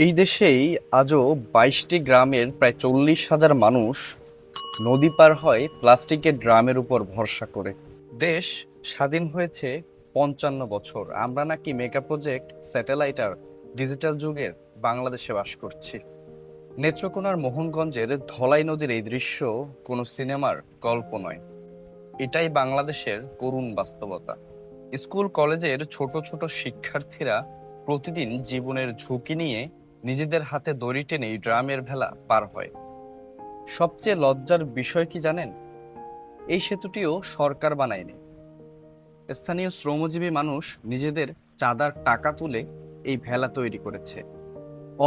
এই দেশেই আজও ২২টি গ্রামের প্রায় ৪০,০০০ মানুষ নদী পার হয় প্লাস্টিকের ড্রামের উপর ভরসা করে। দেশ স্বাধীন হয়েছে ৫৫ বছর, আমরা নাকি মেগা প্রজেক্ট, স্যাটেলাইট আর ডিজিটাল যুগের বাংলাদেশে বাস করছি। নেত্রকোনার মোহনগঞ্জের ধলাই নদীর এই দৃশ্য কোনো সিনেমার গল্প নয়, এটাই বাংলাদেশের করুণ বাস্তবতা। স্কুল কলেজের ছোট ছোট শিক্ষার্থীরা প্রতিদিন জীবনের ঝুঁকি নিয়ে নিজেদের হাতে দড়ি টেনে এই ড্রামের ভেলা পার হয়। সবচেয়ে লজ্জার বিষয় কি জানেন? এই সেতুটিও সরকার বানায়নি, স্থানীয় শ্রমজীবী মানুষ নিজেদের চাঁদার টাকা তুলে এই ভেলা তৈরি করেছে।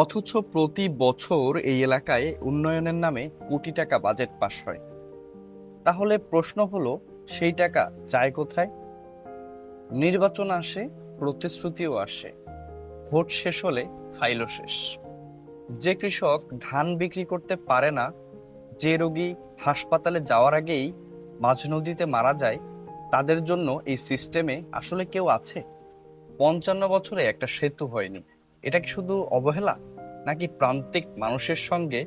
অথচ প্রতি বছর এই এলাকায় উন্নয়নের নামে কোটি টাকা বাজেট পাস হয়। তাহলে প্রশ্ন হলো, সেই টাকা যায় কোথায়? নির্বাচন আসে, প্রতিশ্রুতিও আসে, ভোট শেষ হলে ফাইলও শেষ। যে কৃষক ধান বিক্রি করতে পারে না, যে রোগী হাসপাতালে যাওয়ার আগেই মাঝ নদীতে মারা যায়, তাদের জন্য এই সিস্টেমে আসলে কেউ আছে? ৫৫ বছরে একটা সেতু হয়নি, এটা কি শুধু অবহেলা, নাকি প্রান্তিক মানুষের সঙ্গে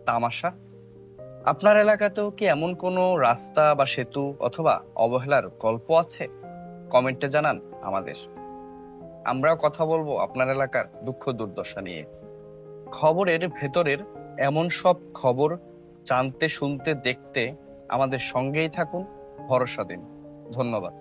তামাশা? আপনার এলাকাতেও কি এমন কোনো রাস্তা বা সেতু অথবা অবহেলার গল্প আছে? কমেন্টে জানান আমাদের। আমরাও কথা বলবো আপনার এলাকার দুঃখ দুর্দশা নিয়ে। খবরের ভেতরের এমন সব খবর জানতে, শুনতে, দেখতে আমাদের সঙ্গেই থাকুন। ভরসা দিন। ধন্যবাদ।